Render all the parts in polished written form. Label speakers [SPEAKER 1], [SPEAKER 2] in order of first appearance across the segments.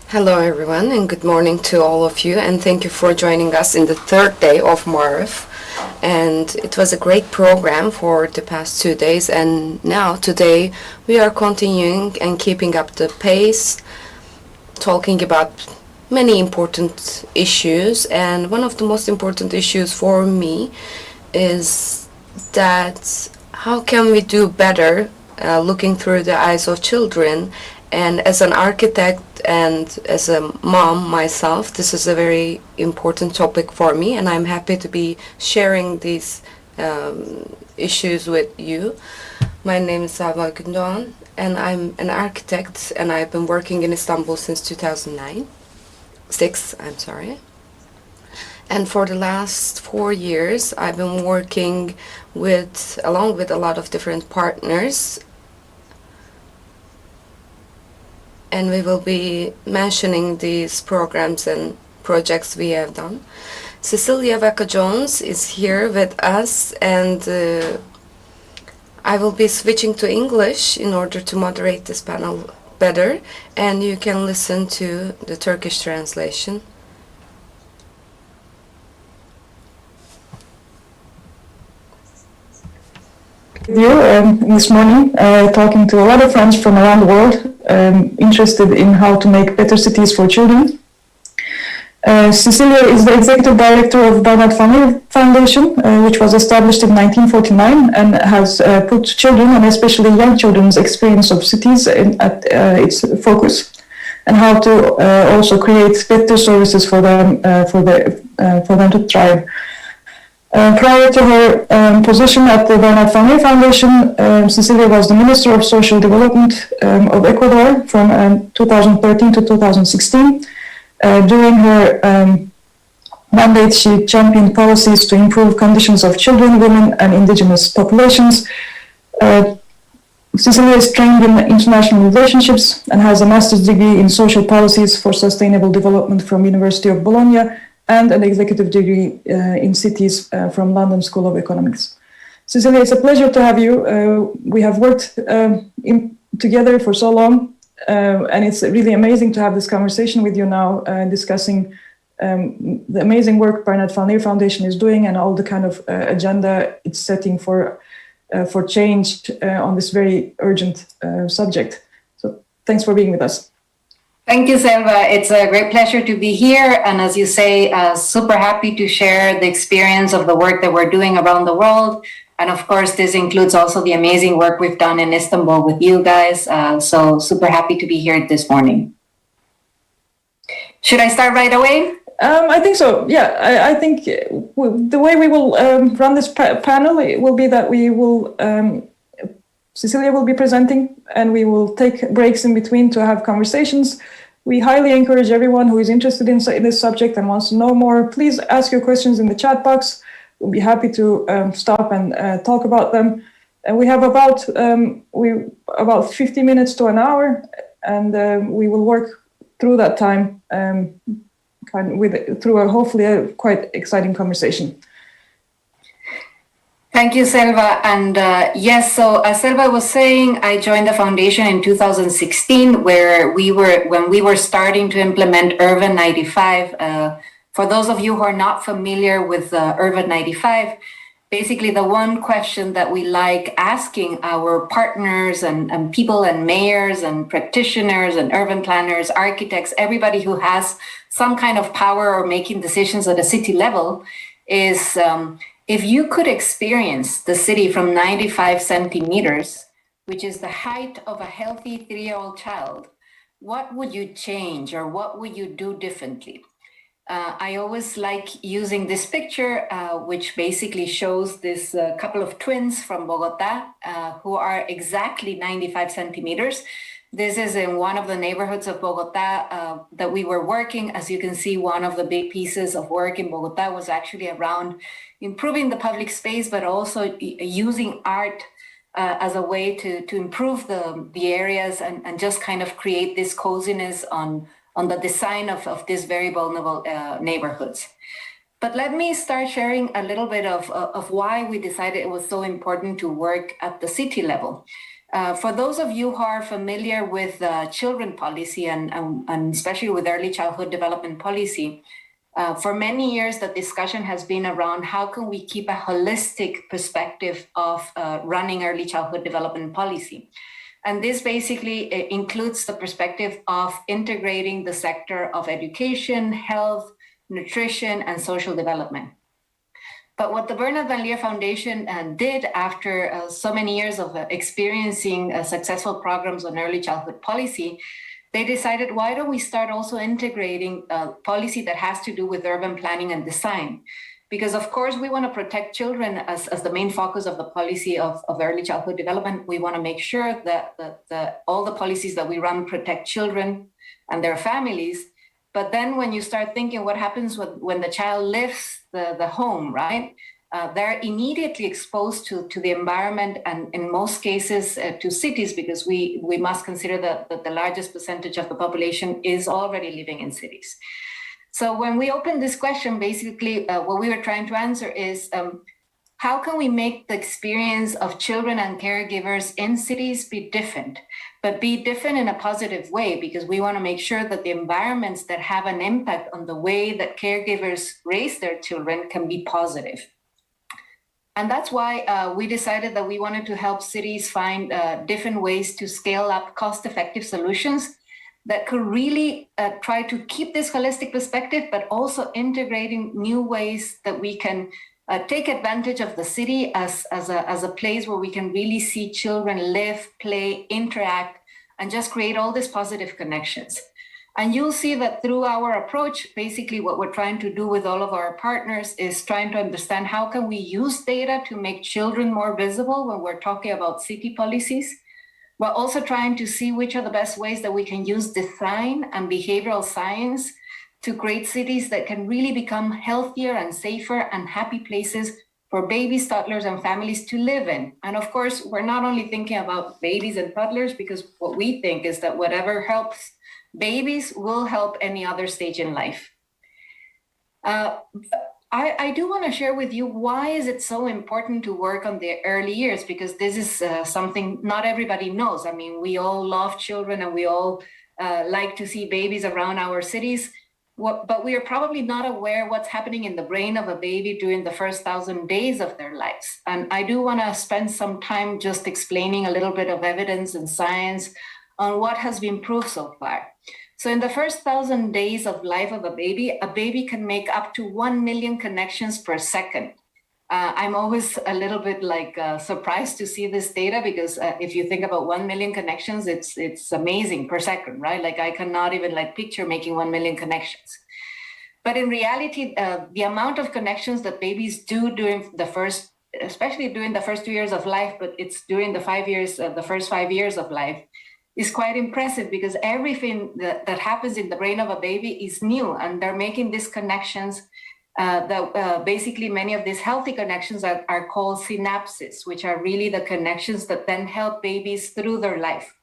[SPEAKER 1] Hello everyone and good morning to all of you, and thank you for joining us in the third day of MARUF. And it was a great program for the past 2 days, and now today we are continuing and keeping up the pace, talking about many important issues. And one of the most important issues for me is that how can we do better looking through the eyes of children. And as an architect and as a mom myself, this is a very important topic for me, and I'm happy to be sharing these issues with you. My name is Selva Gürdoğan, and I'm an architect, and I've been working in Istanbul since 2009. I'm sorry. And for the last 4 years, I've been working along with a lot of different partners, and we will be mentioning these programs and projects we have done. Cecilia Vaca Jones is here with us, and I will be switching to English in order to moderate this panel better, and you can listen to the Turkish translation.
[SPEAKER 2] You this morning, talking to a lot of friends from around the world, interested in how to make better cities for children. Cecilia is the executive director of Bernard van Leer Foundation, which was established in 1949 and has put children, and especially young children's experience of cities at its focus, and how to also create better services for them to thrive. Prior to her position at the Bernard van Leer Foundation, Cecilia was the Minister of Social Development of Ecuador from 2013 to 2016. During her mandate, she championed policies to improve conditions of children, women, and indigenous populations. Cecilia is trained in international relationships and has a master's degree in social policies for sustainable development from University of Bologna, and an executive degree in cities from London School of Economics. Cecilia, it's a pleasure to have you. We have worked together for so long, and it's really amazing to have this conversation with you now, discussing the amazing work Bernard van Leer Foundation is doing and all the kind of agenda it's setting for change on this very urgent subject. So thanks for being with us.
[SPEAKER 3] Thank you, Selva. It's a great pleasure to be here. And as you say, super happy to share the experience of the work that we're doing around the world. And of course, this includes also the amazing work we've done in Istanbul with you guys. So super happy to be here this morning. Should I start right away?
[SPEAKER 2] I think so. Yeah, I think the way we will run this panel will be that we will Cecilia will be presenting, and we will take breaks in between to have conversations. We highly encourage everyone who is interested in this subject and wants to know more, please ask your questions in the chat box. We'll be happy to stop and talk about them. And we have about 50 minutes to an hour, and we will work through that time through hopefully a quite exciting conversation.
[SPEAKER 3] Thank you, Selva. And yes, so as Selva was saying, I joined the foundation in 2016, when we were starting to implement Urban 95. For those of you who are not familiar with Urban 95, basically the one question that we like asking our partners and people and mayors and practitioners and urban planners, architects, everybody who has some kind of power or making decisions at a city level is, if you could experience the city from 95 centimeters, which is the height of a healthy 3-year-old child, what would you change or what would you do differently? I always like using this picture, which basically shows this couple of twins from Bogota who are exactly 95 centimeters. This is in one of the neighborhoods of Bogota that we were working. As you can see, one of the big pieces of work in Bogota was actually around improving the public space, but also using art as a way to improve the areas and just kind of create this coziness on the design of these very vulnerable neighborhoods. But let me start sharing a little bit of why we decided it was so important to work at the city level. For those of you who are familiar with children policy and especially with early childhood development policy, for many years, the discussion has been around how can we keep a holistic perspective of running early childhood development policy. And this basically includes the perspective of integrating the sector of education, health, nutrition, and social development. But what the Bernard Van Leer Foundation did after so many years of experiencing successful programs on early childhood policy, they decided, why don't we start also integrating policy that has to do with urban planning and design? Because of course we want to protect children as the main focus of the policy of early childhood development. We want to make sure that all the policies that we run protect children and their families. But then when you start thinking what happens when the child leaves the home, right? They're immediately exposed to the environment and in most cases to cities, because we must consider that the largest percentage of the population is already living in cities. So when we opened this question, basically what we were trying to answer is how can we make the experience of children and caregivers in cities be different, but be different in a positive way, because we want to make sure that the environments that have an impact on the way that caregivers raise their children can be positive. And that's why we decided that we wanted to help cities find different ways to scale up cost-effective solutions that could really try to keep this holistic perspective, but also integrating new ways that we can take advantage of the city as a place where we can really see children live, play, interact, and just create all these positive connections. And you'll see that through our approach, basically what we're trying to do with all of our partners is trying to understand how can we use data to make children more visible when we're talking about city policies, while also trying to see which are the best ways that we can use design and behavioral science to create cities that can really become healthier and safer and happy places for babies, toddlers, and families to live in. And of course, we're not only thinking about babies and toddlers, because what we think is that whatever helps babies will help any other stage in life. I do want to share with you why is it so important to work on the early years, because this is something not everybody knows. I mean, we all love children and we all like to see babies around our cities, but we are probably not aware what's happening in the brain of a baby during the first 1,000 days of their lives. And I do want to spend some time just explaining a little bit of evidence and science on what has been proved so far. So in the first 1,000 days of life of a baby can make up to 1 million connections per second. I'm always a little bit surprised to see this data, because if you think about 1 million connections, it's amazing per second, right? Like I cannot even picture making 1 million connections. But in reality, the amount of connections that babies do during the first, especially during the first 2 years of life, but it's during the first 5 years of life, is quite impressive, because everything that happens in the brain of a baby is new, and they're making these connections basically many of these healthy connections are called synapses, which are really the connections that then help babies through their life.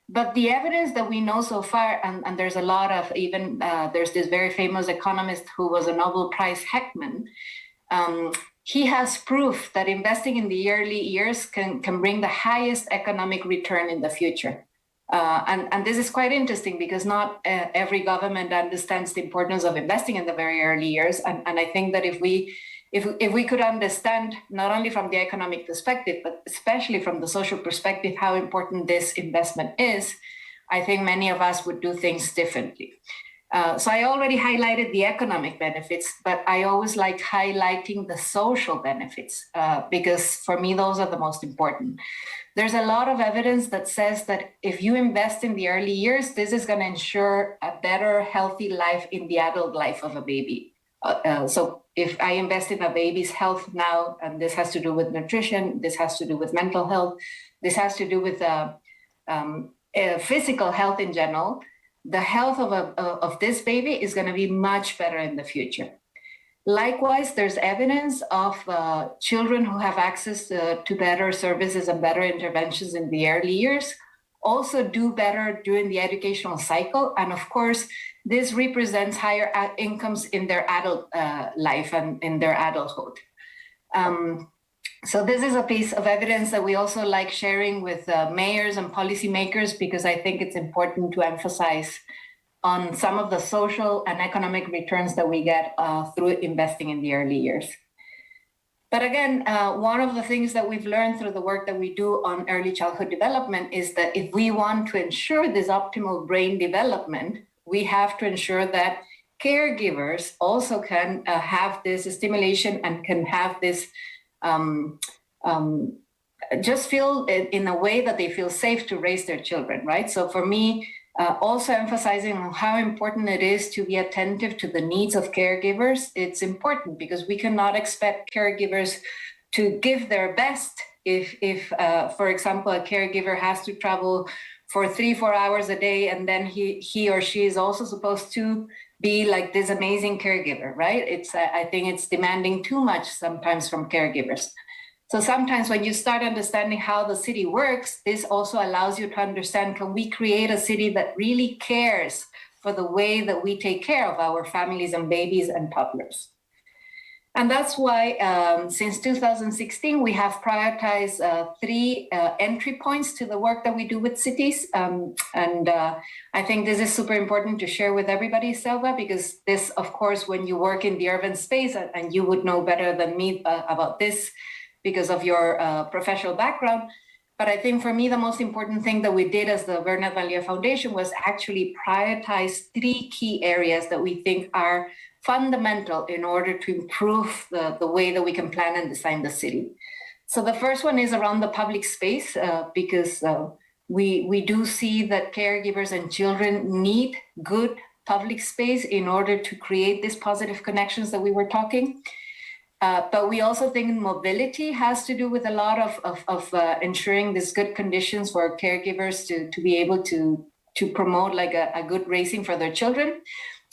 [SPEAKER 3] But the evidence that we know so far, and there's a lot of there's this very famous economist who was a Nobel Prize Heckman, he has proof that investing in the early years can bring the highest economic return in the future. And this is quite interesting, because not every government understands the importance of investing in the very early years. And I think that if we could understand, not only from the economic perspective, but especially from the social perspective, how important this investment is, I think many of us would do things differently. So I already highlighted the economic benefits, but I always like highlighting the social benefits, because for me, those are the most important. There's a lot of evidence that says that if you invest in the early years, this is going to ensure a better, healthy life in the adult life of a baby. So if I invest in a baby's health now, and this has to do with nutrition, this has to do with mental health, this has to do with physical health in general, the health of this baby is going to be much better in the future. Likewise, there's evidence of children who have access to better services and better interventions in the early years also do better during the educational cycle. And of course, this represents higher incomes in their adult life and in their adulthood. So this is a piece of evidence that we also like sharing with mayors and policymakers, because I think it's important to emphasize on some of the social and economic returns that we get through investing in the early years. But again, one of the things that we've learned through the work that we do on early childhood development is that if we want to ensure this optimal brain development, we have to ensure that caregivers also can have this stimulation and can have this just feel in a way that they feel safe to raise their children, right? So for me, also emphasizing on how important it is to be attentive to the needs of caregivers. It's important because we cannot expect caregivers to give their best if for example, a caregiver has to travel for 3-4 hours a day, and then he or she is also supposed to be like this amazing caregiver, right? I think it's demanding too much sometimes from caregivers. So sometimes when you start understanding how the city works, this also allows you to understand, can we create a city that really cares for the way that we take care of our families and babies and toddlers? And that's why since 2016, we have prioritized 3 entry points to the work that we do with cities. I think this is super important to share with everybody, Selva, because this, of course, when you work in the urban space, and you would know better than me about this, because of your professional background. But I think for me, the most important thing that we did as the Bernard Valier Foundation was actually prioritize 3 key areas that we think are fundamental in order to improve the way that we can plan and design the city. So the first one is around the public space, because we do see that caregivers and children need good public space in order to create these positive connections that we were talking. But we also think mobility has to do with a lot of ensuring these good conditions for caregivers to be able to promote like a good raising for their children.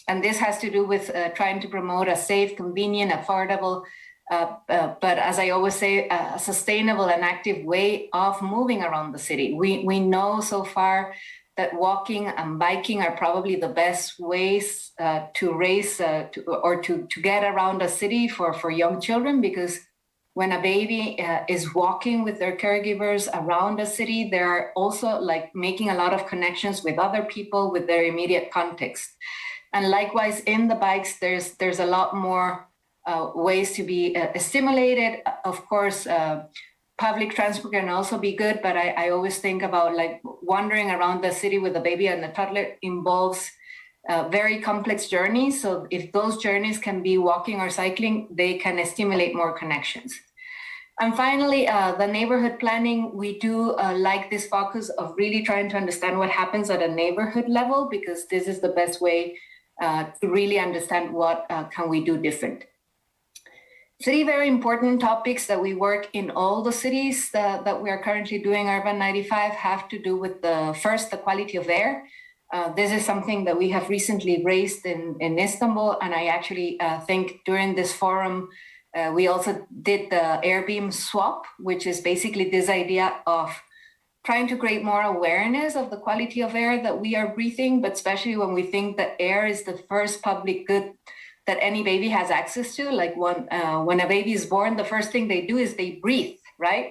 [SPEAKER 3] And this has to do with trying to promote a safe, convenient, affordable, but as I always say, a sustainable and active way of moving around the city. We know so far that walking and biking are probably the best ways to raise to get around a city for young children, because when a baby is walking with their caregivers around a city, they're also like making a lot of connections with other people, with their immediate context. And likewise, in the bikes, there's a lot more ways to be stimulated. Of course, public transport can also be good, but I always think about like wandering around the city with a baby and a toddler involves very complex journeys. So if those journeys can be walking or cycling, they can stimulate more connections. And finally, the neighborhood planning, we do like this focus of really trying to understand what happens at a neighborhood level, because this is the best way to really understand what can we do different. 3 very important topics that we work in all the cities that we are currently doing Urban 95 have to do with the quality of air. This is something that we have recently raised in Istanbul, and I actually think during this forum, we also did the air beam swap, which is basically this idea of trying to create more awareness of the quality of air that we are breathing, but especially when we think that air is the first public good that any baby has access to. Like when a baby is born, the first thing they do is they breathe, right?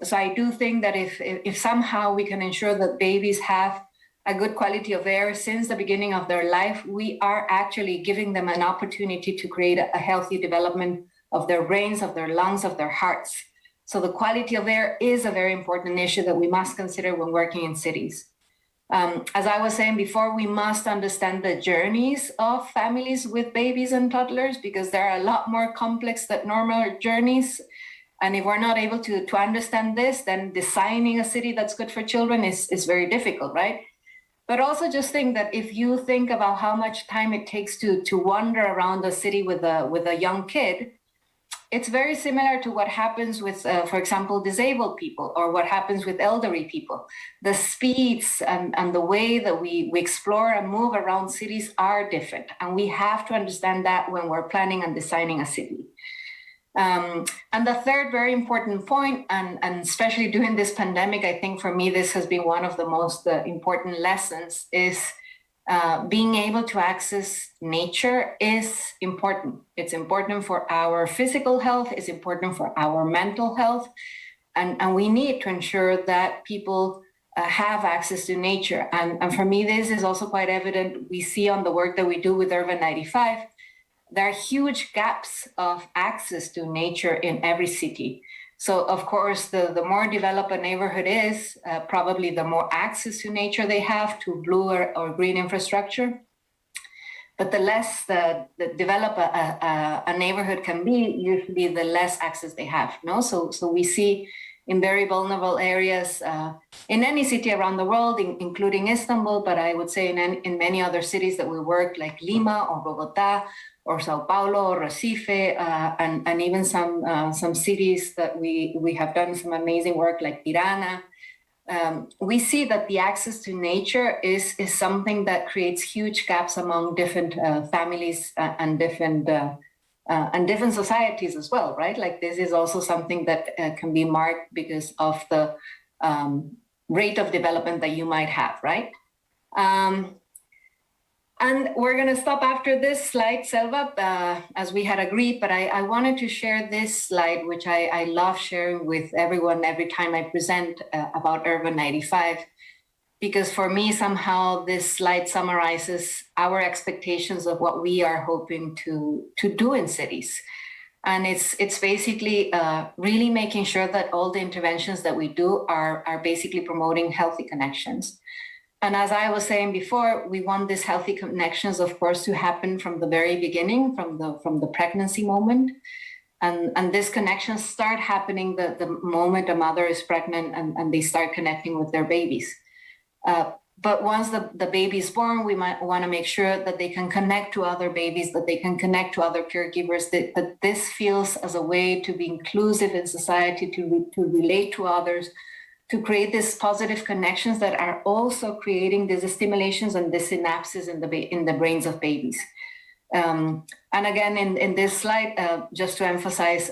[SPEAKER 3] So I do think that if somehow we can ensure that babies have a good quality of air since the beginning of their life, we are actually giving them an opportunity to create a healthy development of their brains, of their lungs, of their hearts. So the quality of air is a very important issue that we must consider when working in cities. As I was saying before, we must understand the journeys of families with babies and toddlers, because they're a lot more complex than normal journeys. And if we're not able to understand this, then designing a city that's good for children is very difficult, right? But also just think that if you think about how much time it takes to wander around the city with a young kid, it's very similar to what happens with, for example, disabled people, or what happens with elderly people. The speeds and the way that we explore and move around cities are different. And we have to understand that when we're planning and designing a city. And the third very important point, and especially during this pandemic, I think for me, this has been one of the most important lessons, is being able to access nature is important. It's important for our physical health, it's important for our mental health, and we need to ensure that people have access to nature. And for me, this is also quite evident. We see on the work that we do with Urban 95, there are huge gaps of access to nature in every city. So, of course, the more developed a neighborhood is, probably the more access to nature they have, to blue or green infrastructure. But the less the developed a neighborhood can be, usually the less access they have. No, so we see in very vulnerable areas in any city around the world, including Istanbul, but I would say in many other cities that we work, like Lima or Bogota or Sao Paulo or Recife, and even some cities that we have done some amazing work, like Tirana. We see that the access to nature is something that creates huge gaps among different families and different societies as well, right? Like, this is also something that can be marked because of the rate of development that you might have, right? And we're going to stop after this slide, Selva, as we had agreed, but I wanted to share this slide, which I love sharing with everyone every time I present about Urban 95, because for me, somehow this slide summarizes our expectations of what we are hoping to do in cities. And it's basically really making sure that all the interventions that we do are basically promoting healthy connections. And as I was saying before, we want these healthy connections, of course, to happen from the very beginning, from the pregnancy moment. And these connections start happening the moment a mother is pregnant and they start connecting with their babies. But once the baby is born, we might want to make sure that they can connect to other babies, that they can connect to other caregivers, that this feels as a way to be inclusive in society, to relate to others, to create these positive connections that are also creating these stimulations and the synapses in the brains of babies. And again, in this slide, just to emphasize,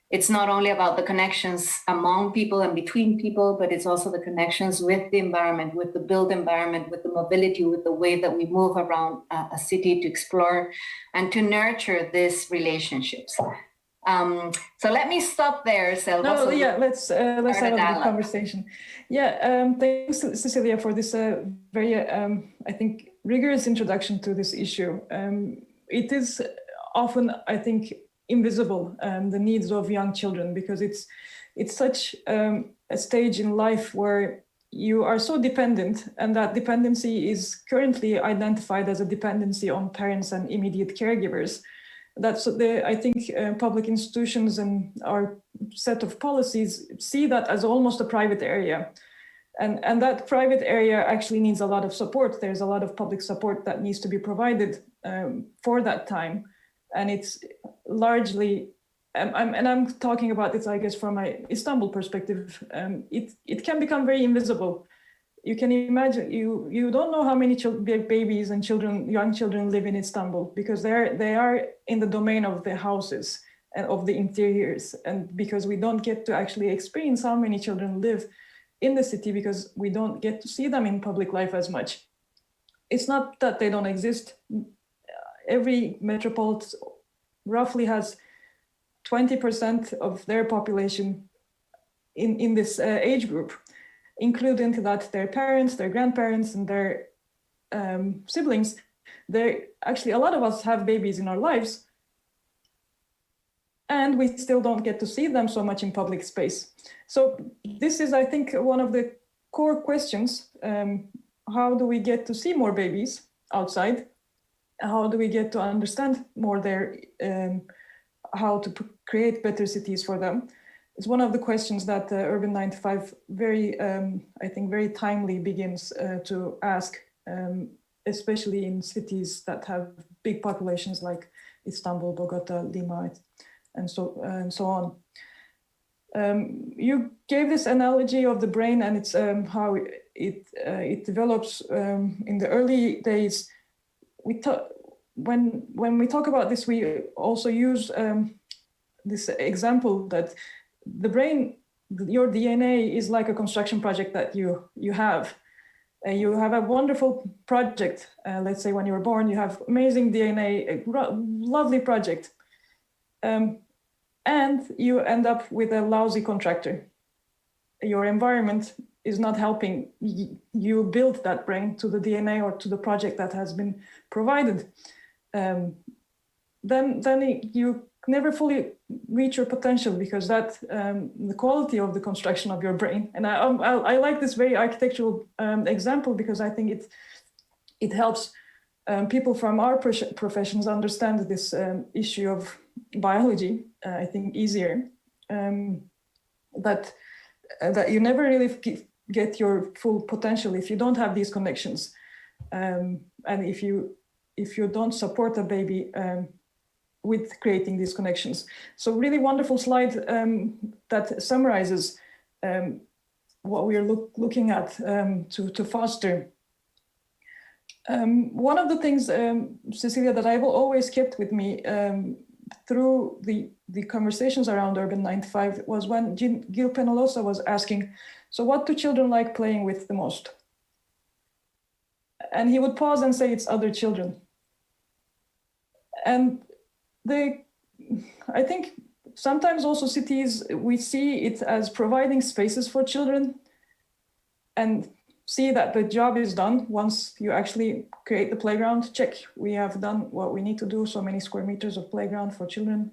[SPEAKER 3] it's not only about the connections among people and between people, but it's also the connections with the environment, with the built environment, with the mobility, with the way that we move around a city to explore and to nurture these relationships. So let me stop there, Selva.
[SPEAKER 2] No, yeah, let's have a good conversation. Yeah, thanks, Cecilia, for this very, I think, rigorous introduction to this issue. It is often, I think, invisible, the needs of young children, because it's such a stage in life where you are so dependent, and that dependency is currently identified as a dependency on parents and immediate caregivers. That's I think public institutions and our set of policies see that as almost a private area. And that private area actually needs a lot of support. There's a lot of public support that needs to be provided for that time. And it's largely, I'm talking about this, I guess, from my Istanbul perspective, it can become very invisible. You can imagine, you don't know how many babies and young children live in Istanbul, because they are in the domain of the houses and of the interiors. And because we don't get to actually experience how many children live in the city, because we don't get to see them in public life as much. It's not that they don't exist. Every metropolis roughly has 20% of their population in this age group, including that their parents, their grandparents, and their siblings. Actually, a lot of us have babies in our lives, and we still don't get to see them so much in public space. So this is, I think, one of the core questions. How do we get to see more babies outside? How do we get to understand more how to create better cities for them? It's one of the questions that Urban 95 I think very timely begins to ask, especially in cities that have big populations like Istanbul, Bogota, Lima, and so on. You gave this analogy of the brain and it's how it develops in the early days. When we talk about this, we also use this example that the brain, your DNA is like a construction project that you have, You have a wonderful project. Let's say when you were born, you have amazing DNA, a lovely project. And you end up with a lousy contractor. Your environment is not helping you build that brain to the DNA or to the project that has been provided. Then you never fully reach your potential, because that the quality of the construction of your brain. And I like this very architectural example, because I think it helps people from our professions understand this issue of biology. I think easier, that you never really get your full potential if you don't have these connections, and if you don't support a baby with creating these connections. So really wonderful slide that summarizes what we are looking at to foster. One of the things, Cecilia, that I've always kept with me through the conversations around Urban 95 was when Gil Penalosa was asking, so what do children like playing with the most? And he would pause and say, it's other children. And I think sometimes also cities, we see it as providing spaces for children and see that the job is done once you actually create the playground. Check, we have done what we need to do, so many square meters of playground for children.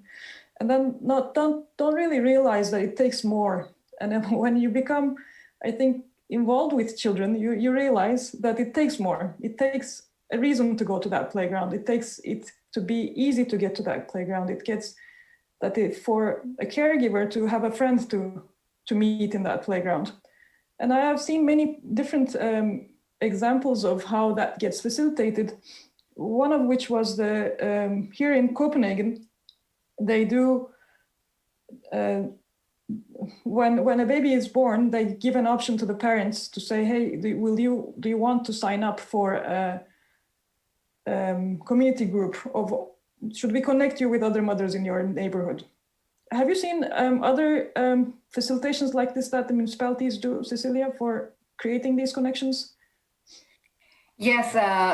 [SPEAKER 2] And then don't really realize that it takes more. And then when you become, I think, involved with children, you realize that it takes more. It takes a reason to go to that playground. It takes it to be easy to get to that playground. It gets that for a caregiver to have a friend to meet in that playground. And I have seen many different examples of how that gets facilitated. One of which was here in Copenhagen, they do, when a baby is born, they give an option to the parents to say, hey, do you want to sign up for a community group should we connect you with other mothers in your neighborhood? Have you seen other facilitations like this that the municipalities do, Cecilia, for creating these connections?
[SPEAKER 3] Yes,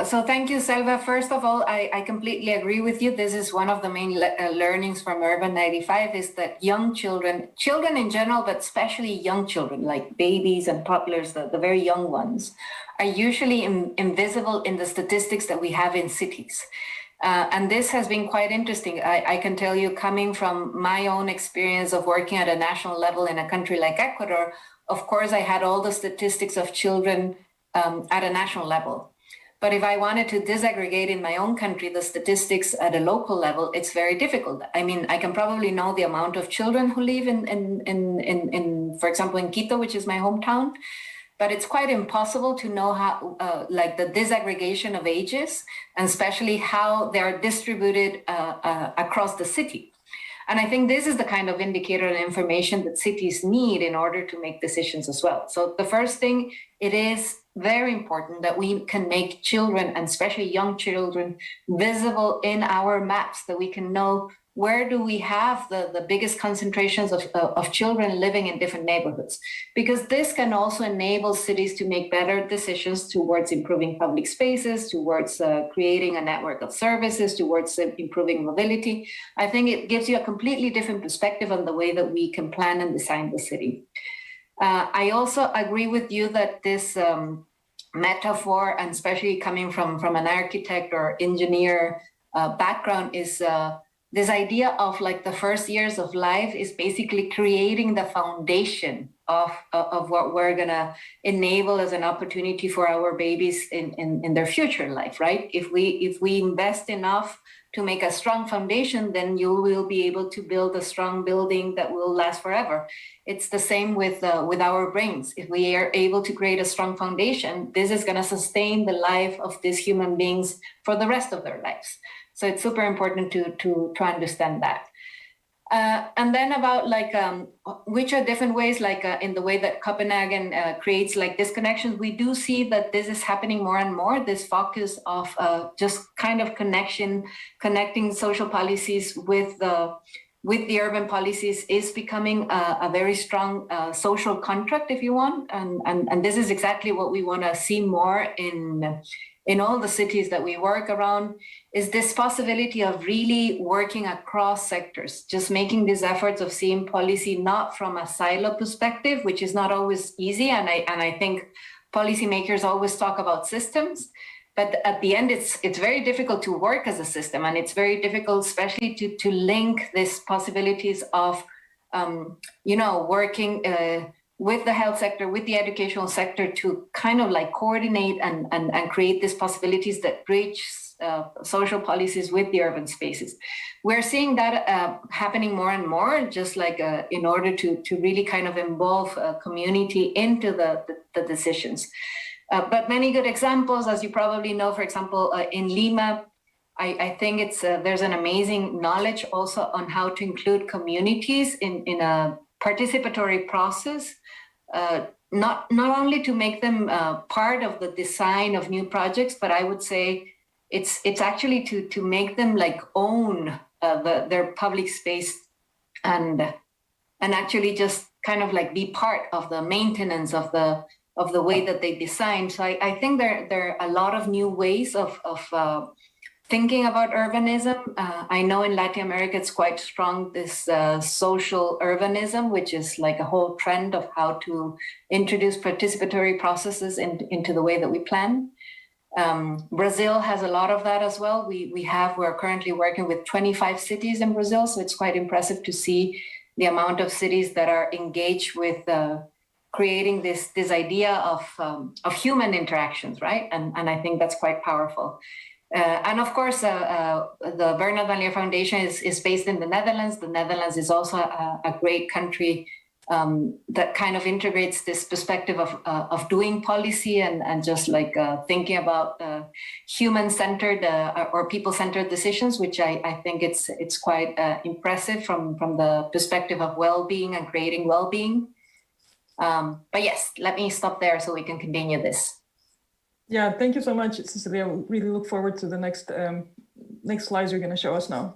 [SPEAKER 3] so thank you, Selva. First of all, I completely agree with you. This is one of the main learnings from Urban 95 is that young children in general, but especially young children, like babies and toddlers, the very young ones, are usually invisible in the statistics that we have in cities. And this has been quite interesting. I can tell you, coming from my own experience of working at a national level in a country like Ecuador, of course, I had all the statistics of children at a national level. But if I wanted to disaggregate in my own country the statistics at a local level, it's very difficult. I mean, I can probably know the amount of children who live in for example, in Quito, which is my hometown, but it's quite impossible to know how, like the disaggregation of ages, and especially how they are distributed across the city. And I think this is the kind of indicator and information that cities need in order to make decisions as well. So the first thing, it is very important that we can make children, and especially young children, visible in our maps, that we can know where do we have the biggest concentrations of children living in different neighborhoods, because this can also enable cities to make better decisions towards improving public spaces, towards creating a network of services, towards improving mobility. I think it gives you a completely different perspective on the way that we can plan and design the city. I also agree with you that this metaphor, and especially coming from an architect or engineer background, is this idea of like the first years of life is basically creating the foundation of what we're gonna enable as an opportunity for our babies in their future life, right? If we invest enough to make a strong foundation, then you will be able to build a strong building that will last forever. It's the same with our brains. If we are able to create a strong foundation, this is gonna sustain the life of these human beings for the rest of their lives. So it's super important to understand that. And then about like which are different ways, like in the way that Copenhagen creates like disconnections, we do see that this is happening more and more, this focus of just kind of connecting social policies with the with the urban policies is becoming a very strong social contract, if you want. And this is exactly what we want to see more in all the cities that we work around, is this possibility of really working across sectors, just making these efforts of seeing policy not from a silo perspective, which is not always easy. And I think policymakers always talk about systems, but at the end, it's very difficult to work as a system, and it's very difficult, especially to link these possibilities of, working with the health sector, with the educational sector, to kind of like coordinate and create these possibilities that bridge social policies with the urban spaces. We're seeing that happening more and more, just like in order to really kind of involve community into the decisions. But many good examples, as you probably know, for example, in Lima, I think there's an amazing knowledge also on how to include communities in a participatory process, not only to make them part of the design of new projects, but I would say it's actually to make them like own their public space and actually just kind of like be part of the maintenance of the way that they design. So I think there are a lot of new ways of thinking about urbanism. I know in Latin America it's quite strong, this social urbanism, which is like a whole trend of how to introduce participatory processes into the way that we plan. Brazil has a lot of that as well. We're currently working with 25 cities in Brazil, so it's quite impressive to see the amount of cities that are engaged with creating this idea of human interactions, right? And I think that's quite powerful. And of course, the Bernard van Leer Foundation is based in the Netherlands. The Netherlands is also a great country that kind of integrates this perspective of doing policy and just like thinking about human-centered or people-centered decisions, which I think it's quite impressive from the perspective of well-being and creating well-being. But yes, let me stop there so we can continue this.
[SPEAKER 2] Yeah, thank you so much, Cecilia. Really look forward to the next slides you're going to show us now.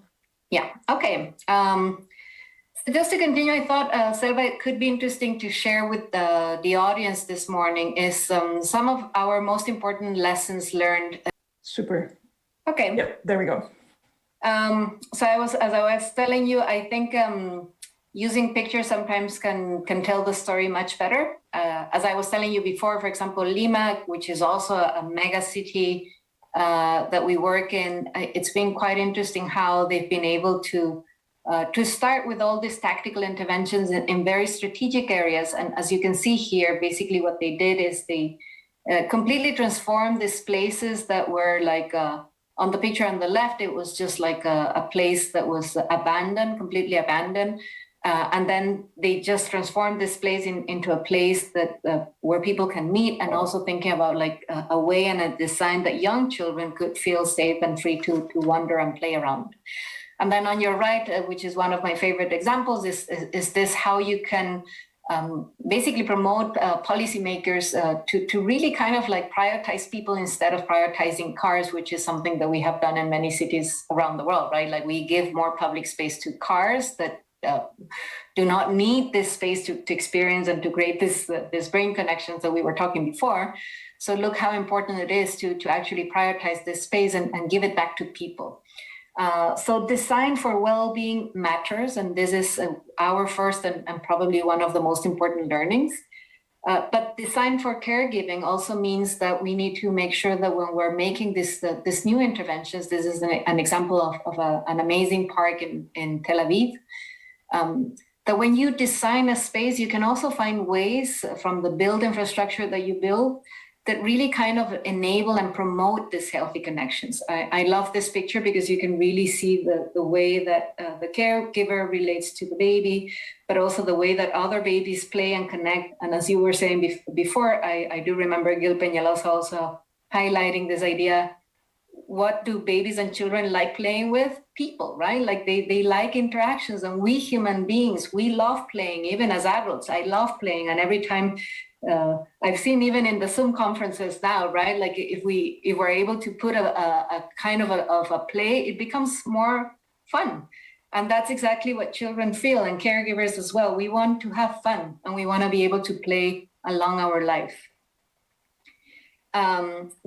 [SPEAKER 3] Yeah, okay. So just to continue, I thought, Selva, it could be interesting to share with the audience this morning is some of our most important lessons learned.
[SPEAKER 2] Super.
[SPEAKER 3] Okay.
[SPEAKER 2] Yep, there we go.
[SPEAKER 3] So as I was telling you, I think using pictures sometimes can tell the story much better. As I was telling you before, for example, Lima, which is also a mega city that we work in, it's been quite interesting how they've been able to start with all these tactical interventions in very strategic areas. And as you can see here, basically what they did is they completely transformed these places that were like, on the picture on the left, it was just like a place that was abandoned, completely abandoned. And then they just transformed this place into a place that where people can meet, and also thinking about like a way and a design that young children could feel safe and free to wander and play around. And then on your right, which is one of my favorite examples, is this how you can basically promote policymakers to really kind of like prioritize people instead of prioritizing cars, which is something that we have done in many cities around the world, right? Like we give more public space to cars that do not need this space to experience and to create this brain connections that we were talking before. So look how important it is to actually prioritize this space and give it back to people. So design for well-being matters, and this is our first and probably one of the most important learnings. But design for caregiving also means that we need to make sure that when we're making this new interventions, this is an example of an amazing park in Tel Aviv, that when you design a space, you can also find ways from the build infrastructure that you build that really kind of enable and promote these healthy connections. I love this picture because you can really see the way that the caregiver relates to the baby, but also the way that other babies play and connect. And as you were saying before, I do remember Gil Peñalosa also highlighting this idea. What do babies and children like playing with? People, right? Like they like interactions, and we human beings, we love playing, even as adults. I love playing, and every time I've seen even in the Zoom conferences now, right? Like if we're able to put a kind of a play, it becomes more fun. And that's exactly what children feel, and caregivers as well. We want to have fun, and we want to be able to play along our life.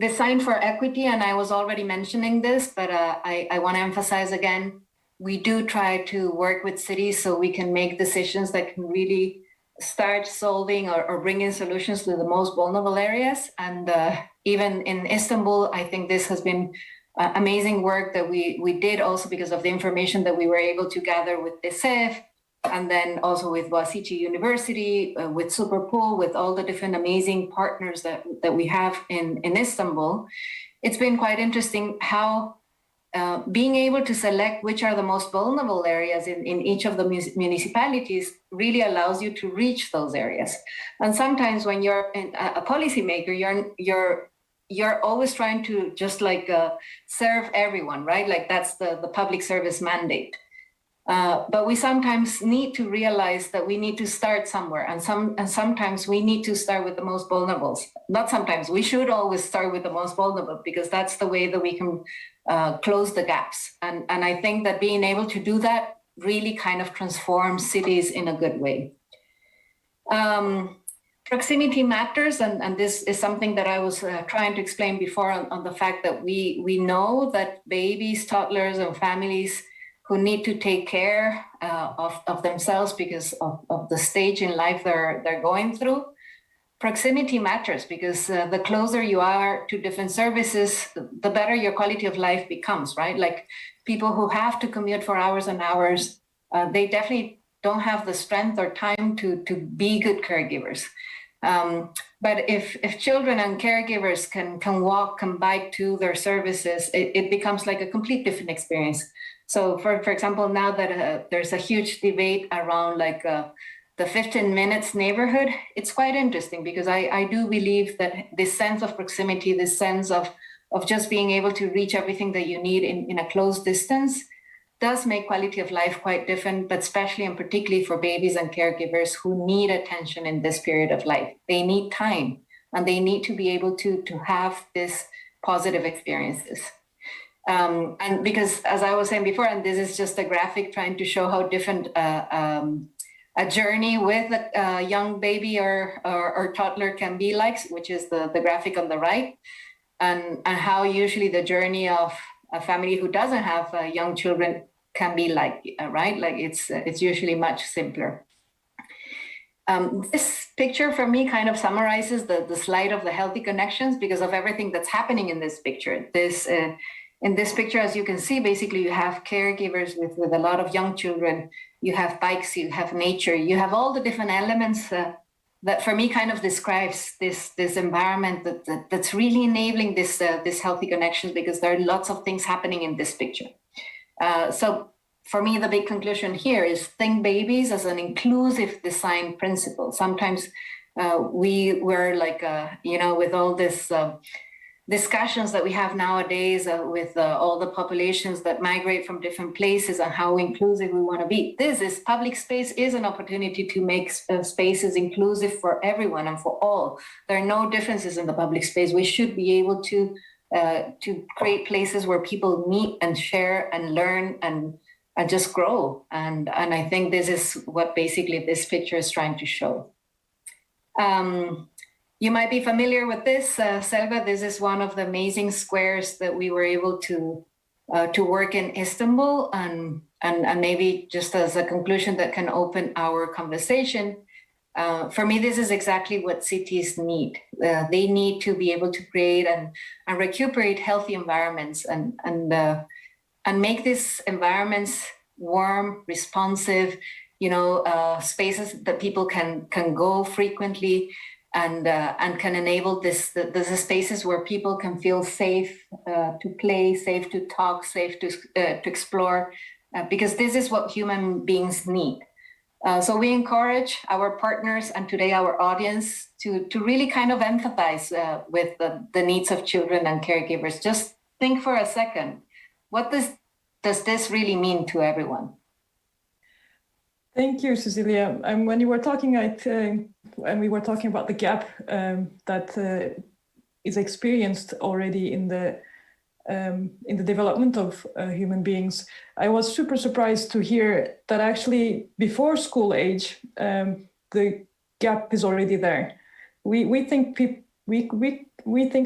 [SPEAKER 3] Design for equity, and I was already mentioning this, but I want to emphasize again, we do try to work with cities so we can make decisions that can really start solving or bringing solutions to the most vulnerable areas. And even in Istanbul, I think this has been amazing work that we did also because of the information that we were able to gather with the SEF, and then also with Boğaziçi University, with Superpool, with all the different amazing partners that we have in Istanbul. It's been quite interesting how being able to select which are the most vulnerable areas in each of the municipalities really allows you to reach those areas. And sometimes when you're a policymaker, you're always trying to just like serve everyone, right? Like that's the public service mandate. But we sometimes need to realize that we need to start somewhere, and sometimes we need to start with the most vulnerable. Not sometimes, we should always start with the most vulnerable, because that's the way that we can close the gaps. And I think that being able to do that really kind of transforms cities in a good way. Proximity matters, and this is something that I was trying to explain before on the fact that we know that babies, toddlers, and families who need to take care of themselves because of the stage in life they're going through. Proximity matters because the closer you are to different services, the better your quality of life becomes, right? Like people who have to commute for hours and hours, they definitely don't have the strength or time to be good caregivers. But if children and caregivers can walk, can bike to their services, it becomes like a complete different experience. So for example, now that there's a huge debate around like the 15 minutes neighborhood, it's quite interesting because I do believe that this sense of proximity, this sense of just being able to reach everything that you need in a close distance does make quality of life quite different, but especially and particularly for babies and caregivers who need attention in this period of life. They need time, and they need to be able to have this positive experiences. And because, as I was saying before, and this is just a graphic trying to show how different a journey with a young baby or toddler can be like, which is the graphic on the right, and how usually the journey of a family who doesn't have young children can be like, right? Like it's usually much simpler. This picture for me kind of summarizes the slide of the healthy connections because of everything that's happening in this picture. In this picture, as you can see, basically you have caregivers with a lot of young children, you have bikes, you have nature, you have all the different elements that for me kind of describes this environment that's really enabling this healthy connections, because there are lots of things happening in this picture. So for me, the big conclusion here is think babies as an inclusive design principle. Sometimes we were like, with all this discussions that we have nowadays with all the populations that migrate from different places and how inclusive we want to be. Public space is an opportunity to make spaces inclusive for everyone and for all. There are no differences in the public space. We should be able to create places where people meet and share and learn and just grow. And I think this is what basically this picture is trying to show. You might be familiar with this, Selva. This is one of the amazing squares that we were able to work in Istanbul, and maybe just as a conclusion that can open our conversation. For me, this is exactly what cities need. They need to be able to create and recuperate healthy environments and make these environments warm, responsive, spaces that people can go frequently. And can enable the spaces where people can feel safe to play, safe to talk, safe to explore, because this is what human beings need. So we encourage our partners and today our audience to really kind of empathize with the needs of children and caregivers. Just think for a second, what does this really mean to everyone?
[SPEAKER 2] Thank you, Cecilia. When you were talking, and we were talking about the gap that is experienced already in the in the development of human beings. I was super surprised to hear that actually before school age, the gap is already there. We think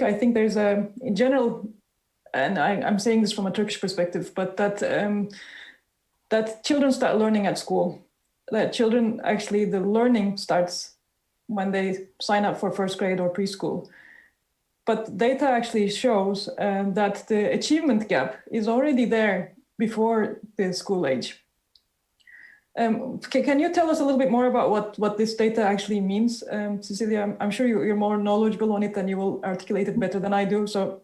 [SPEAKER 2] I think there's a in general, and I'm saying this from a Turkish perspective, but that children start learning at school. That children actually the learning starts when they sign up for first grade or preschool. But data actually shows that the achievement gap is already there before the school age. Can you tell us a little bit more about what this data actually means? Cecilia, I'm sure you're more knowledgeable on it and you will articulate it better than I do. So,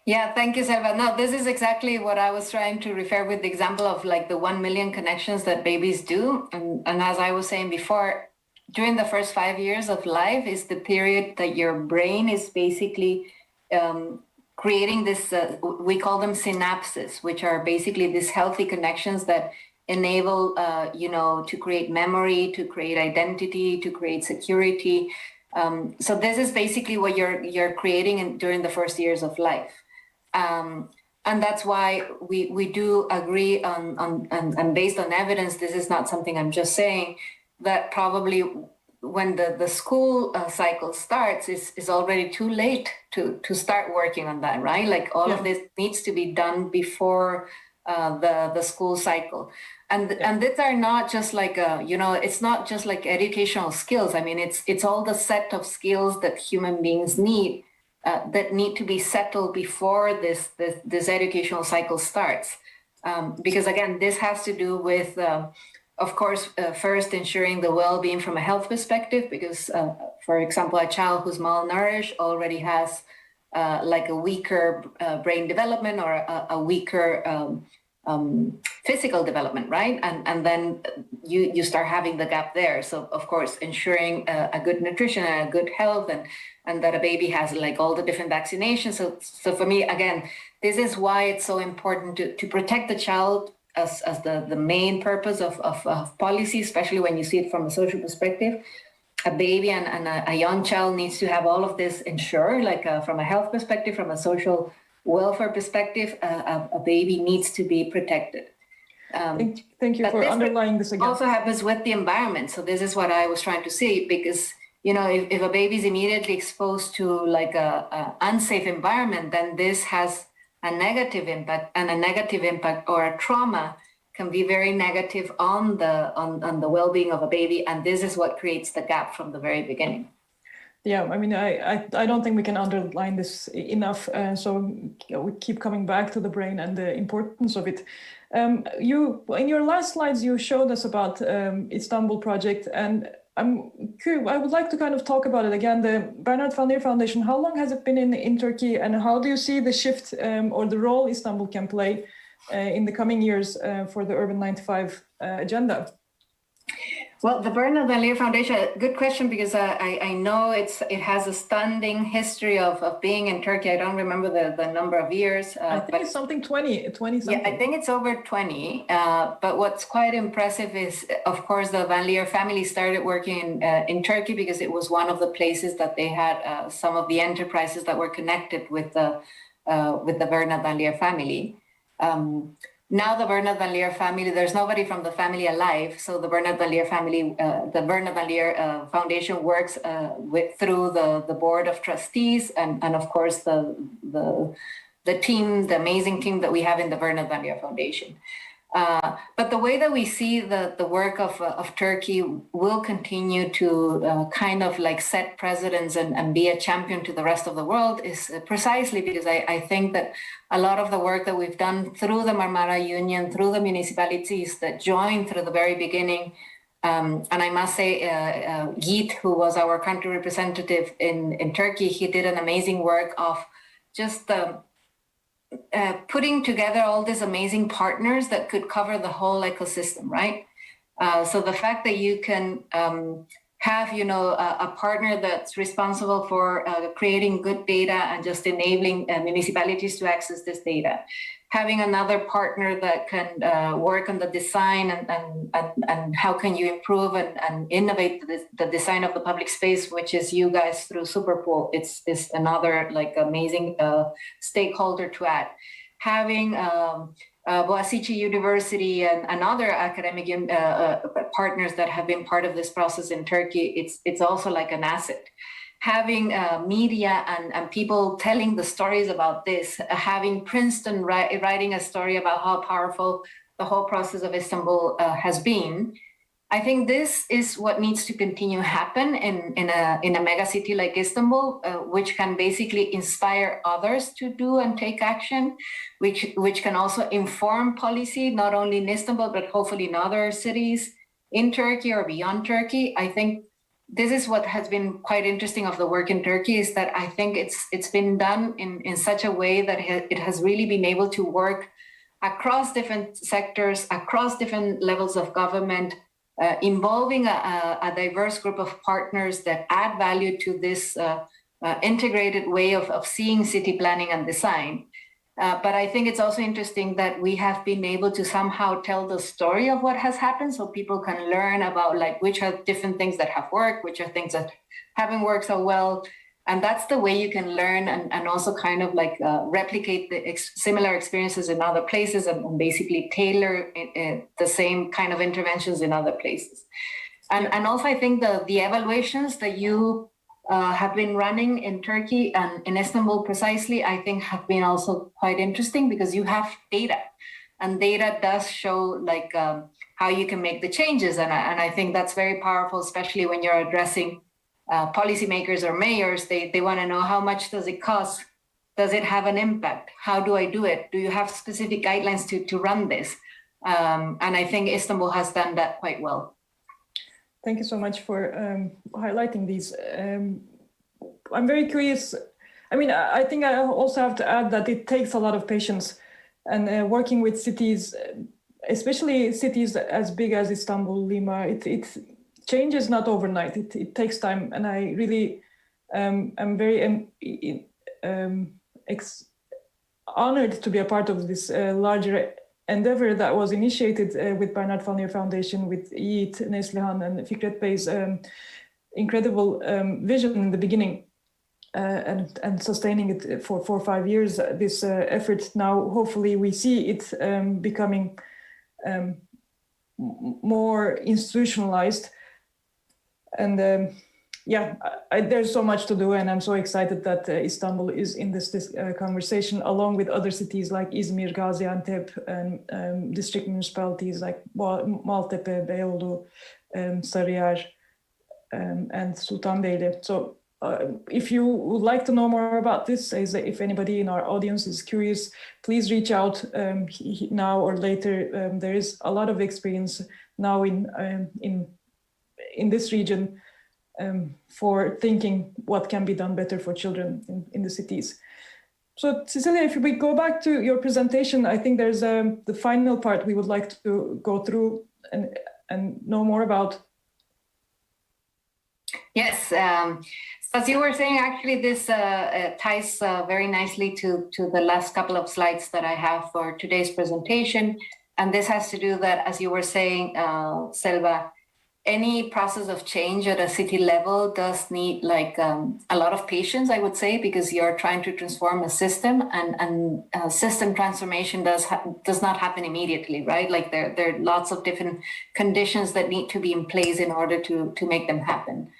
[SPEAKER 3] yeah, thank you, Selva. No, this is exactly what I was trying to refer with the example of like the 1 million connections that babies do. And as I was saying before, during the first 5 years of life is the period that your brain is basically creating this, we call them synapses, which are basically these healthy connections that enable, to create memory, to create identity, to create security. So this is basically what you're creating during the first years of life. And that's why we do agree on and based on evidence, this is not something I'm just saying, that probably when the school cycle starts is already too late to start working on that, right? Like all of this needs to be done before the school cycle. And these are not just like, it's not just like educational skills. I mean, it's all the set of skills that human beings need that need to be settled before this educational cycle starts. Because again, this has to do with, of course, first ensuring the well-being from a health perspective, because, for example, a child who's malnourished already has like a weaker brain development or a weaker physical development, right? And then you start having the gap there. So, of course, ensuring a good nutrition and a good health and that a baby has like all the different vaccinations. So for me, again, this is why it's so important to protect the child as the main purpose of policy, especially when you see it from a social perspective. A baby and a young child needs to have all of this ensured, like from a health perspective, from a social welfare perspective, a baby needs to be protected.
[SPEAKER 2] Thank you for underlying this again.
[SPEAKER 3] Also happens with the environment. So this is what I was trying to say, because if a baby is immediately exposed to like a unsafe environment, then this has a negative impact, and a negative impact or a trauma can be very negative on the well-being of a baby, and this is what creates the gap from the very beginning.
[SPEAKER 2] Yeah, I mean, I don't think we can underline this enough. So we keep coming back to the brain and the importance of it. You in your last slides you showed us about Istanbul project, and I'm curious, I would like to kind of talk about it again. The Bernard van Leer Foundation. How long has it been in Turkey, and how do you see the shift or the role Istanbul can play in the coming years for the Urban 95 agenda?
[SPEAKER 3] Well, the Bernard van Leer Foundation, good question, because I know it has a standing history of being in Turkey. I don't remember the number of years.
[SPEAKER 2] I think it's something 20 something.
[SPEAKER 3] Yeah, I think it's over 20. But what's quite impressive is, of course, the Van Leer family started working in Turkey because it was one of the places that they had some of the enterprises that were connected with the Bernard van Leer family. Now the Bernard van Leer family, there's nobody from the family alive. So the Bernard van Leer family, the Bernard van Leer Foundation works through the board of trustees and of course the team, the amazing team that we have in the Bernard van Leer Foundation. But the way that we see the work of Turkey will continue to kind of like set precedents and be a champion to the rest of the world is precisely because I think that a lot of the work that we've done through the Marmara Union, through the municipalities that joined through the very beginning, and I must say, Yiğit, who was our country representative in Turkey, he did an amazing work of just putting together all these amazing partners that could cover the whole ecosystem, right? So the fact that you can have, a partner that's responsible for creating good data and just enabling municipalities to access this data, having another partner that can work on the design and how can you improve and innovate the design of the public space, which is you guys through Superpool. It's another like amazing stakeholder to add. Having Boğaziçi University and other academic partners that have been part of this process in Turkey, it's also like an asset. Having media and people telling the stories about this, having Princeton writing a story about how powerful the whole process of Istanbul has been, I think this is what needs to continue happen in a mega city like Istanbul, which can basically inspire others to do and take action, which can also inform policy, not only in Istanbul, but hopefully in other cities in Turkey or beyond Turkey. I think this is what has been quite interesting of the work in Turkey, is that I think it's been done in such a way that it has really been able to work across different sectors, across different levels of government, involving a diverse group of partners that add value to this integrated way of seeing city planning and design. But I think it's also interesting that we have been able to somehow tell the story of what has happened, so people can learn about like which are different things that have worked, which are things that haven't worked so well. And that's the way you can learn and also kind of like replicate the similar experiences in other places and basically tailor the same kind of interventions in other places. And also I think the evaluations that you have been running in Turkey and in Istanbul precisely, I think have been also quite interesting because you have data, and data does show like how you can make the changes. And I think that's very powerful, especially when you're addressing policymakers or mayors. They want to know how much does it cost? Does it have an impact? How do I do it? Do you have specific guidelines to run this? And I think Istanbul has done that quite well.
[SPEAKER 2] Thank you so much for highlighting these. I'm very curious. I mean, I think I also have to add that it takes a lot of patience, and working with cities, especially cities as big as Istanbul, Lima, it changes not overnight. It takes time, and I really am very honored to be a part of this larger endeavor that was initiated with Bernard van Leer Foundation, with Yiğit, Neslihan, and Fikret Bey's incredible vision in the beginning, and sustaining it for 4 or 5 years. This effort now, hopefully, we see it becoming more institutionalized. And there's so much to do, and I'm so excited that Istanbul is in this conversation, along with other cities like Izmir, Gaziantep, and district municipalities like Maltepe, Beyoğlu, Sarıyer, and Sultanbeyli. So if you would like to know more about this, if anybody in our audience is curious, please reach out now or later. There is a lot of experience now in this region for thinking what can be done better for children in the cities. So Cecilia, if we go back to your presentation, I think there's the final part we would like to go through and know more about.
[SPEAKER 3] Yes, so as you were saying, actually this ties very nicely to the last couple of slides that I have for today's presentation. And this has to do that, as you were saying, Selva, any process of change at a city level does need like a lot of patience, I would say, because you're trying to transform a system, and system transformation does not happen immediately, right? Like there are lots of different conditions that need to be in place in order to make them happen.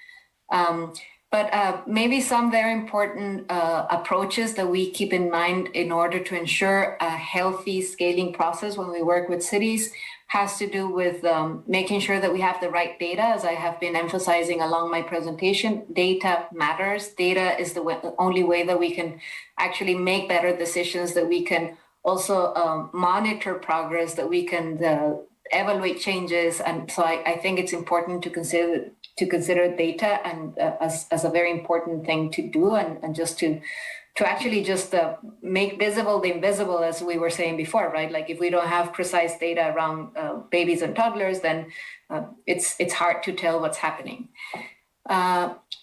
[SPEAKER 3] But maybe some very important approaches that we keep in mind in order to ensure a healthy scaling process when we work with cities has to do with making sure that we have the right data. As I have been emphasizing along my presentation, data matters. Data is the only way that we can actually make better decisions, that we can also monitor progress, that we can evaluate changes. And so I think it's important to consider data and as a very important thing to do, and just to actually just make visible the invisible, as we were saying before, right? Like if we don't have precise data around babies and toddlers, then it's hard to tell what's happening.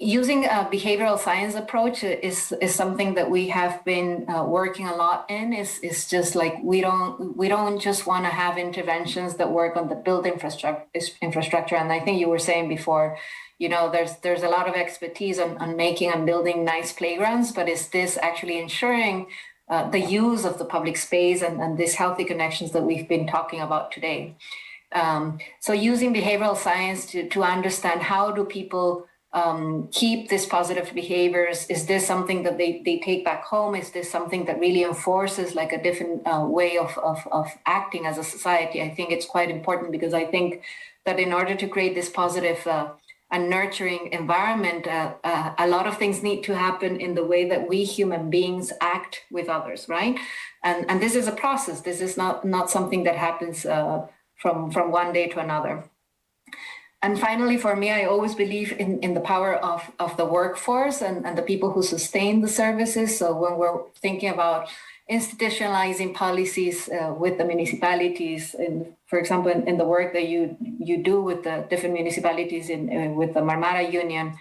[SPEAKER 3] Using a behavioral science approach is something that we have been working a lot in. Is just like we don't just want to have interventions that work on the built infrastructure. And I think you were saying before, there's a lot of expertise on making and building nice playgrounds, but is this actually ensuring the use of the public space and these healthy connections that we've been talking about today? So using behavioral science to understand how do people keep these positive behaviors. Is this something that they take back home? Is this something that really enforces like a different way of acting as a society? I think it's quite important, because I think that in order to create this positive and nurturing environment, a lot of things need to happen in the way that we human beings act with others, right? And this is a process. This is not something that happens from one day to another. And finally, for me, I always believe in the power of the workforce and the people who sustain the services. So when we're thinking about institutionalizing policies with the municipalities, for example, in the work that you do with the different municipalities with the Marmara Union,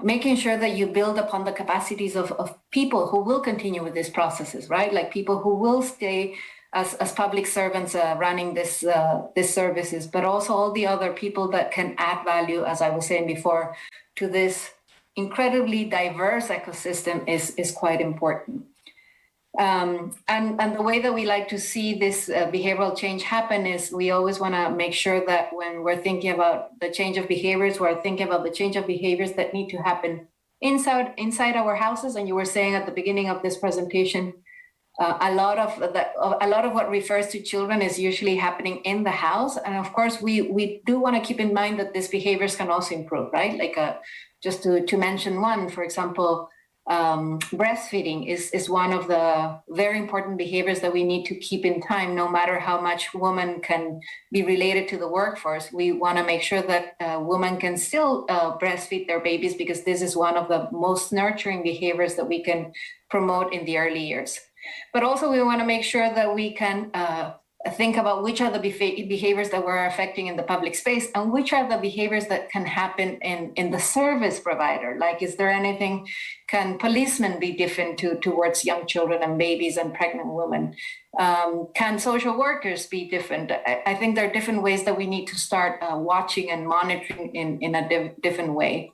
[SPEAKER 3] making sure that you build upon the capacities of people who will continue with these processes, right? Like people who will stay as public servants running this services, but also all the other people that can add value, as I was saying before, to this incredibly diverse ecosystem is quite important. And the way that we like to see this behavioral change happen is we always want to make sure that when we're thinking about the change of behaviors, we're thinking about the change of behaviors that need to happen inside our houses. And you were saying at the beginning of this presentation, a lot of what refers to children is usually happening in the house, and of course we do want to keep in mind that these behaviors can also improve, right? Like just to mention one, for example, breastfeeding is one of the very important behaviors that we need to keep in time. No matter how much women can be related to the workforce, we want to make sure that women can still breastfeed their babies, because this is one of the most nurturing behaviors that we can promote in the early years. But also we want to make sure that we can think about which are the behaviors that we're affecting in the public space, and which are the behaviors that can happen in the service provider. Like, is there anything, can policemen be different towards young children and babies and pregnant women? Can social workers be different? I think there are different ways that we need to start watching and monitoring in a different way.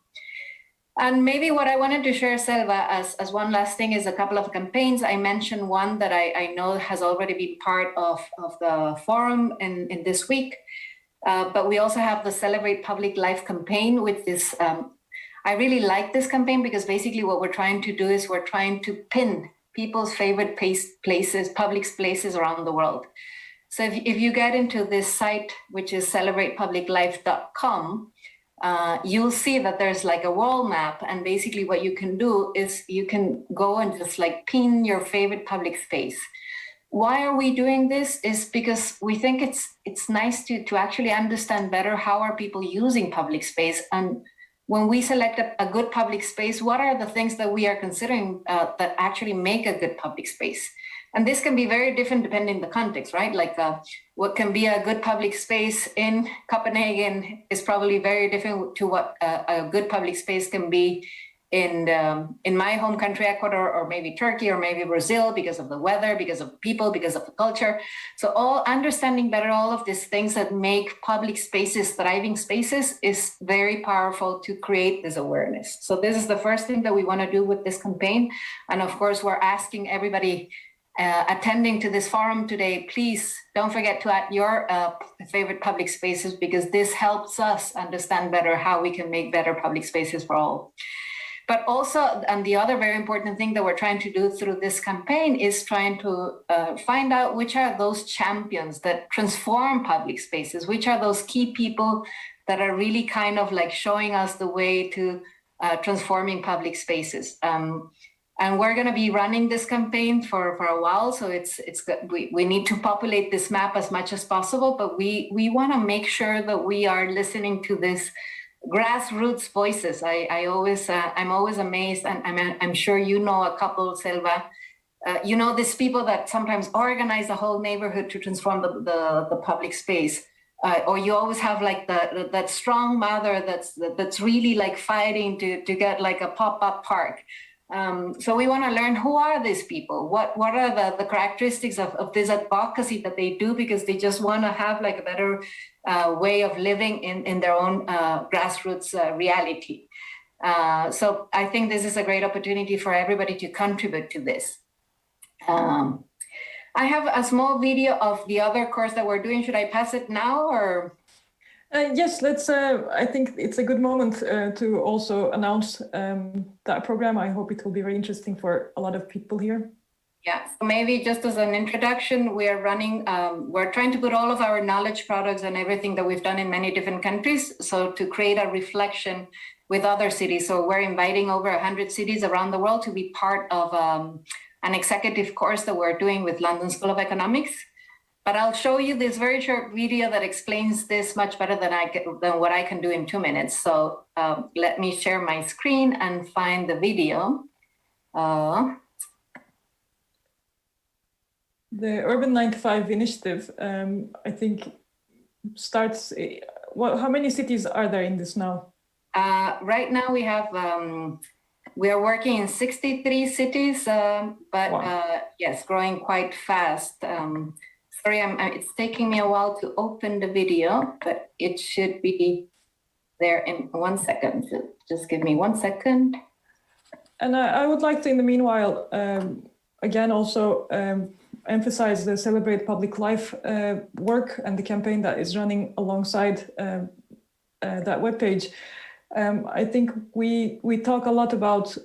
[SPEAKER 3] And maybe what I wanted to share, Selva, as one last thing, is a couple of campaigns. I mentioned one that I know has already been part of the forum in this week, but we also have the Celebrate Public Life campaign, which is, I really like this campaign, because basically what we're trying to do is we're trying to pin people's favorite places, public places around the world. So if you get into this site, which is celebratepubliclife.com, you'll see that there's like a wall map, and basically what you can do is you can go and just like pin your favorite public space. Why are we doing this? Is because we think it's nice to actually understand better how are people using public space, and when we select a good public space, what are the things that we are considering that actually make a good public space? And this can be very different depending on the context, right? Like what can be a good public space in Copenhagen is probably very different to what a good public space can be in my home country, Ecuador, or maybe Turkey, or maybe Brazil, because of the weather, because of people, because of the culture. So all understanding better all of these things that make public spaces thriving spaces is very powerful to create this awareness. So this is the first thing that we want to do with this campaign. And of course, we're asking everybody attending to this forum today, please don't forget to add your favorite public spaces, because this helps us understand better how we can make better public spaces for all. But also, and the other very important thing that we're trying to do through this campaign is trying to find out which are those champions that transform public spaces, which are those key people that are really kind of like showing us the way to transforming public spaces. And we're going to be running this campaign for a while, so we need to populate this map as much as possible. But we want to make sure that we are listening to this grassroots voices. I'm always amazed, and I'm sure you know a couple, Selva. You know, these people that sometimes organize a whole neighborhood to transform the public space. or you always have like that strong mother that's really like fighting to get like a pop-up park. So we want to learn, who are these people? What are the characteristics of this advocacy that they do, because they just want to have like a better way of living in their own grassroots reality. So I think this is a great opportunity for everybody to contribute to this. I have a small video of the other course that we're doing. Should I pass it now, or?
[SPEAKER 2] Yes, let's. I think it's a good moment to also announce that program. I hope it will be very interesting for a lot of people here.
[SPEAKER 3] Yeah, so maybe just as an introduction, we are running, we're trying to put all of our knowledge products and everything that we've done in many different countries, so to create a reflection with other cities. So we're inviting over 100 cities around the world to be part of an executive course that we're doing with London School of Economics. But I'll show you this very short video that explains this much better than what I can do in 2 minutes. So let me share my screen and find the video.
[SPEAKER 2] The Urban 95 initiative, I think, starts. How many cities are there in this now?
[SPEAKER 3] Right now we have. We are working in 63 cities, but wow. Yes, growing quite fast. Sorry, it's taking me a while to open the video, but it should be there in 1 second. So just give me 1 second.
[SPEAKER 2] And I would like to, in the meanwhile, again, also emphasize the Celebrate Public Life work and the campaign that is running alongside that webpage. I think we talk a lot about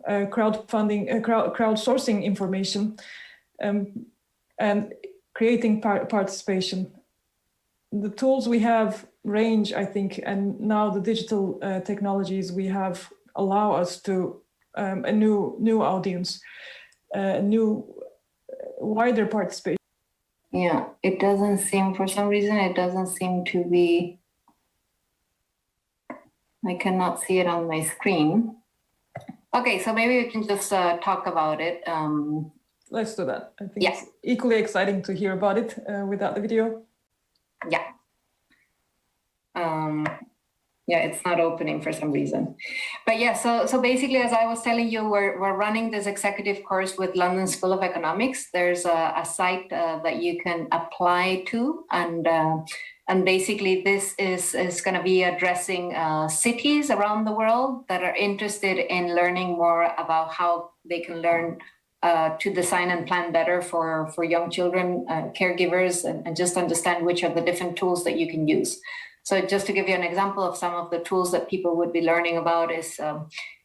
[SPEAKER 2] crowdfunding, crowdsourcing information, and creating participation. The tools we have range, I think, and now the digital technologies we have allow us to a new audience, wider participation.
[SPEAKER 3] Yeah, it doesn't seem, for some reason, it doesn't seem to be. I cannot see it on my screen. Okay, so maybe we can just talk about it.
[SPEAKER 2] Let's do that. I think it's equally exciting to hear about it without the video.
[SPEAKER 3] Yeah. Yeah, it's not opening for some reason. But yeah, so basically, as I was telling you, we're running this executive course with London School of Economics. There's a site that you can apply to, and basically this is going to be addressing cities around the world that are interested in learning more about how they can learn to design and plan better for young children, caregivers, and just understand which are the different tools that you can use. So just to give you an example of some of the tools that people would be learning about is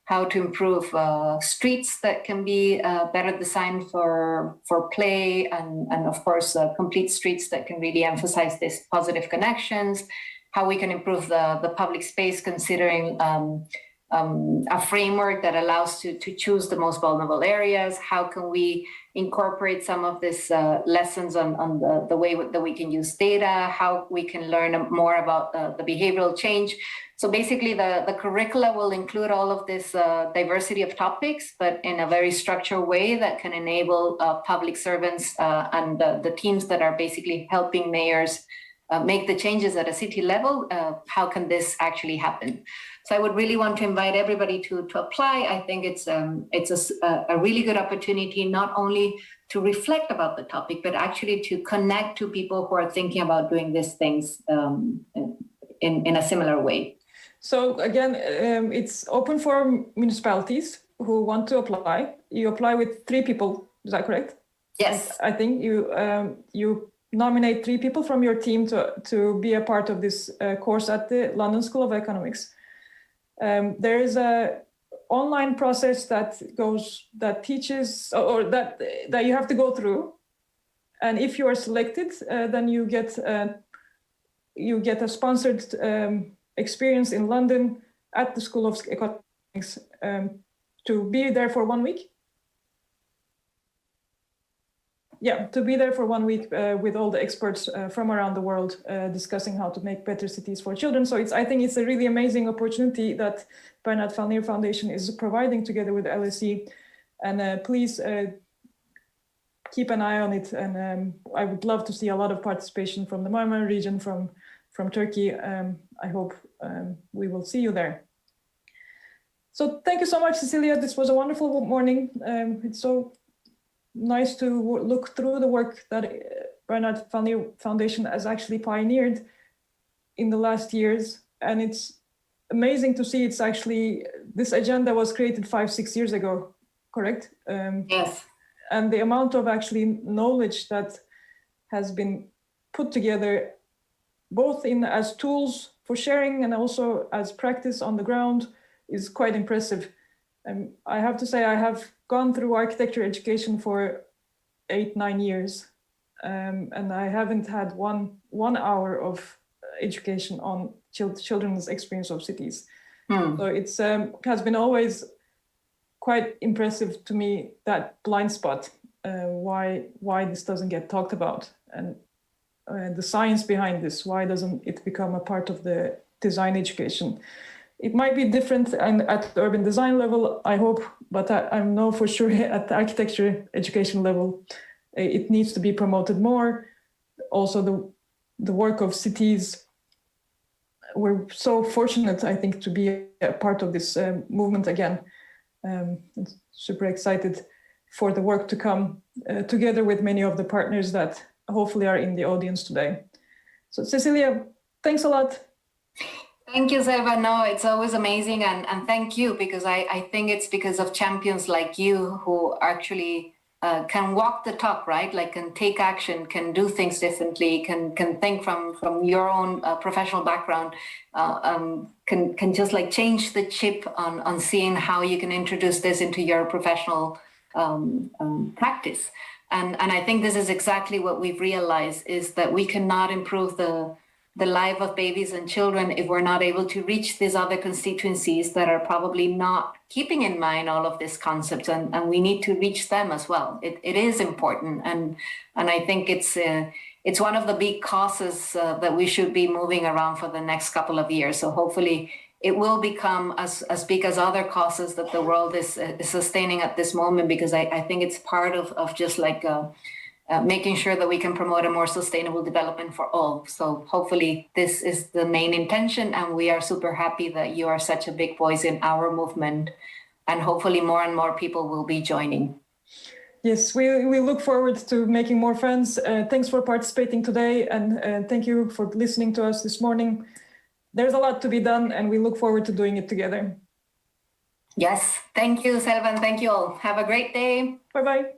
[SPEAKER 3] how to improve streets that can be better designed for play, and of course, complete streets that can really emphasize these positive connections, how we can improve the public space considering a framework that allows to choose the most vulnerable areas. How can we incorporate some of these lessons on the way that we can use data, how we can learn more about the behavioral change. So basically the curricula will include all of this diversity of topics, but in a very structured way that can enable public servants and the teams that are basically helping mayors make the changes at a city level. How can this actually happen? So I would really want to invite everybody to apply. I think it's a really good opportunity, not only to reflect about the topic, but actually to connect to people who are thinking about doing these things in a similar way.
[SPEAKER 2] So again, it's open for municipalities who want to apply. You apply with 3 people. Is that correct?
[SPEAKER 3] Yes.
[SPEAKER 2] I think you nominate 3 people from your team to be a part of this course at the London School of Economics. There is a online process that teaches or that you have to go through, and if you are selected, then you get a sponsored experience in London at the School of Economics to be there for 1 week. Yeah, to be there for 1 week with all the experts from around the world discussing how to make better cities for children. So I think it's a really amazing opportunity that Bernard van Leer Foundation is providing together with LSE. And please keep an eye on it, and I would love to see a lot of participation from the Marmara region, from Turkey. I hope we will see you there. So thank you so much, Cecilia. This was a wonderful morning. It's so nice to look through the work that Bernard Foundation has actually pioneered in the last years. And it's amazing to see it's actually, this agenda was created 5-6 years ago, correct?
[SPEAKER 3] Yes.
[SPEAKER 2] And the amount of actually knowledge that has been put together, both as tools for sharing and also as practice on the ground, is quite impressive. I have to say, I have gone through architecture education for 8-9 years, and I haven't had one hour of education on children's experience of cities. So it's has been always quite impressive to me, that blind spot, why this doesn't get talked about, and the science behind this. Why doesn't it become a part of the design education? It might be different at the urban design level, I hope, but I know for sure at the architecture education level, it needs to be promoted more. Also, the work of cities. We're so fortunate, I think, to be a part of this movement again. Super excited for the work to come, together with many of the partners that hopefully are in the audience today. So, Cecilia, thanks a lot.
[SPEAKER 3] Thank you, Selva. No, it's always amazing. And thank you, because I think it's because of champions like you who actually can walk the talk, right? Like can take action, can do things differently, can think from your own professional background, can just like change the chip on seeing how you can introduce this into your professional practice. And I think this is exactly what we've realized, is that we cannot improve the life of babies and children if we're not able to reach these other constituencies that are probably not keeping in mind all of these concepts, and we need to reach them as well. It is important, and I think it's one of the big causes that we should be moving around for the next couple of years. So hopefully it will become as big as other causes that the world is sustaining at this moment, because I think it's part of just like making sure that we can promote a more sustainable development for all. So hopefully this is the main intention, and we are super happy that you are such a big voice in our movement, and hopefully more and more people will be joining.
[SPEAKER 2] Yes, we look forward to making more friends. Thanks for participating today, and thank you for listening to us this morning. There's a lot to be done, and we look forward to doing it together.
[SPEAKER 3] Yes, thank you, Selva, and thank you all. Have a great day.
[SPEAKER 2] Bye-bye.